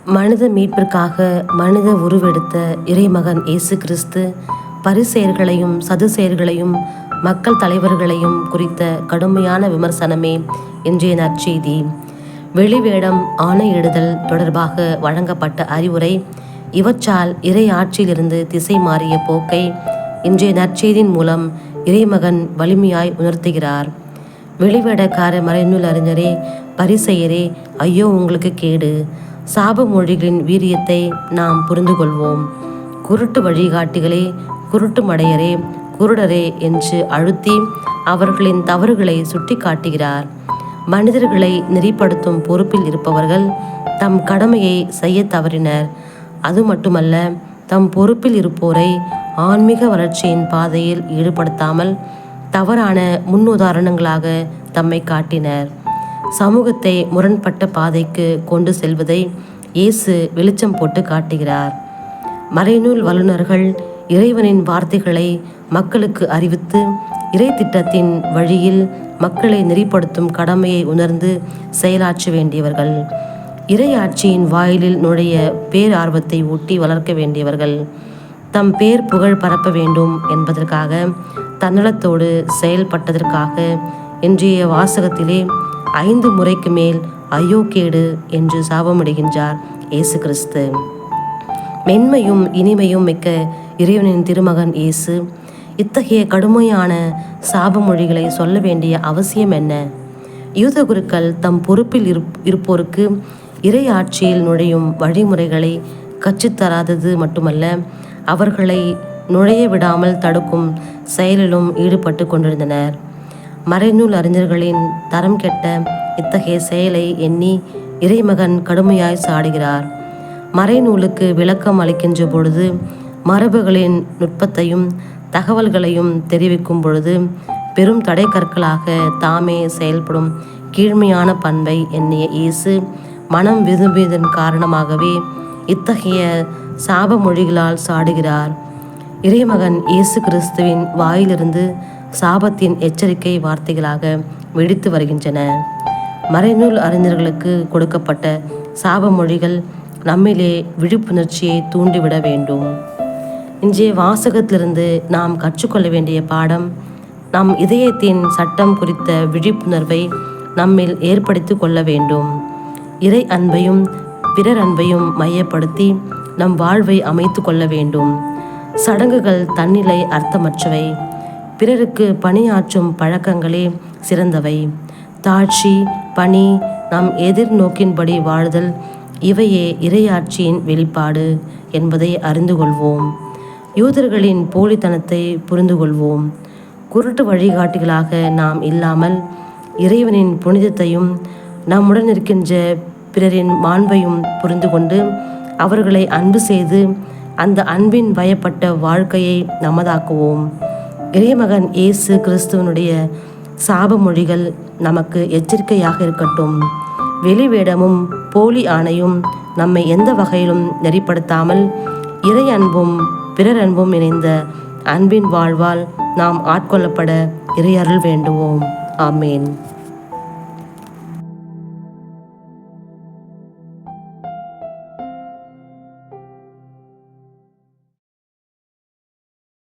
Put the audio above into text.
மனித மீட்பிற்காக மனித உருவெடுத்த இறைமகன் இயேசு கிறிஸ்து பரிசேயர்களையும் சதுசேயர்களையும் மக்கள் தலைவர்களையும் குறித்த கடுமையான விமர்சனமே இன்றைய நற்செய்தி. வெளிவேடம் ஆணையிடுதல் தொடர்பாக வழங்கப்பட்ட அறிவுரை இவற்றால் இறை ஆட்சியிலிருந்து திசை மாறிய போக்கை இன்றைய நற்செய்தியின் மூலம் இறைமகன் வலிமையாய் உணர்த்துகிறார். வெளிவேடக்கார மறைநூல் அறிஞரே, பரிசேயரே, ஐயோ உங்களுக்கு கேடு! சாப மொழிகளின் வீரியத்தை நாம் புரிந்து கொள்வோம். குருட்டு வழிகாட்டிகளே, குருட்டு மடையரே, குருடரே என்று அழுத்தி அவர்களின் தவறுகளை சுட்டி காட்டுகிறார். மனிதர்களை நெறிப்படுத்தும் பொறுப்பில் இருப்பவர்கள் தம் கடமையை செய்ய தவறினர். அது மட்டுமல்ல, தம் பொறுப்பில் இருப்போரை ஆன்மீக வளர்ச்சியின் பாதையில் ஈடுபடுத்தாமல் தவறான முன்னுதாரணங்களாக தம்மை காட்டினர். சமூகத்தை முரண்பட்ட பாதைக்கு கொண்டு செல்வதை இயேசு வெளிச்சம் போட்டு காட்டுகிறார். மறைநூல் வல்லுநர்கள் இறைவனின் வார்த்தைகளை மக்களுக்கு அறிவித்து இறை திட்டத்தின் வழியில் மக்களை நெறிப்படுத்தும் கடமையை உணர்ந்து செயலாற்ற வேண்டியவர்கள். இறையாட்சியின் வாயிலில் நுழைய பேரார்வத்தை ஊட்டி வளர்க்க வேண்டியவர்கள். தம் பேர் புகழ் பரப்ப வேண்டும் என்பதற்காக தன்னலத்தோடு செயல்பட்டதற்காக இன்றைய வாசகத்திலே 5 முறைக்கு மேல் ஐயோ கேடு என்று சாபமிடுகின்றார் இயேசு கிறிஸ்து. மென்மையும் இனிமையும் மிக்க இறைவனின் திருமகன் இயேசு இத்தகைய கடுமையான சாப மொழிகளை சொல்ல வேண்டிய அவசியம் என்ன? யூத குருக்கள் தம் பொறுப்பில் இருப்போருக்கு இறை ஆட்சியில் நுழையும் வழிமுறைகளை கற்றுத்தராதது மட்டுமல்ல, அவர்களை நுழைய விடாமல் தடுக்கும் செயலிலும் ஈடுபட்டு கொண்டிருந்தனர். மறைநூல் அறிஞர்களின் தரம் கெட்ட இத்தகைய செயலை எண்ணி இறைமகன் கடுமையாய் சாடுகிறார். மறைநூலுக்கு விளக்கம் அளிக்கின்ற பொழுது மரபுகளின் நுட்பத்தையும் தகவல்களையும் தெரிவிக்கும் பொழுது பெரும் தடை கற்களாக தாமே செயல்படும் கீழ்மையான பண்பை எண்ணிய இயேசு மனம் விரும்பியதன் காரணமாகவே இத்தகைய சாப மொழிகளால் சாடுகிறார். இறைமகன் இயேசு கிறிஸ்துவின் வாயிலிருந்து சாபத்தின் எச்சரிக்கை வார்த்தைகளாக வெடித்து வருகின்றன. மறைநூல் அறிஞர்களுக்கு கொடுக்கப்பட்ட சாப மொழிகள் நம்மிலே விழிப்புணர்ச்சியை தூண்டிவிட வேண்டும். இன்றைய வாசகத்திலிருந்து நாம் கற்றுக்கொள்ள வேண்டிய பாடம், நம் இதயத்தின் சட்டம் குறித்த விழிப்புணர்வை நம்மில் ஏற்படுத்தி கொள்ள வேண்டும். இறை அன்பையும் பிறர் அன்பையும் மையப்படுத்தி நம் வாழ்வை அமைத்து கொள்ள வேண்டும். சடங்குகள் தன்னிலை அர்த்தமற்றவை. பிறருக்கு பணியாற்றும் பழக்கங்களே சிறந்தவை. தாட்சி, பணி, நம் எதிர்நோக்கின்படி வாழ்தல் இவையே இறையாட்சியின் வெளிப்பாடு என்பதை அறிந்து கொள்வோம். யூதர்களின் போலித்தனத்தை புரிந்து கொள்வோம். குருட்டு வழிகாட்டிகளாக நாம் இல்லாமல் இறைவனின் புனிதத்தையும் நம்முடன் இருக்கின்ற பிறரின் மாண்பையும் புரிந்து கொண்டு அவர்களை அன்பு செய்து அந்த அன்பின் பயப்பட்ட வாழ்க்கையை நமதாக்குவோம். இறைமகன் இயேசு கிறிஸ்துவனுடைய சாப மொழிகள் நமக்கு எச்சரிக்கையாக இருக்கட்டும். வெளிவேடமும் போலி ஆணையும் நம்மை எந்த வகையிலும் நெறிப்படுத்தாமல் இறை அன்பும் பிறர் அன்பும் இணைந்த அன்பின் வாழ்வால் நாம் ஆட்கொள்ளப்பட இறையருள் வேண்டுவோம். ஆமேன்.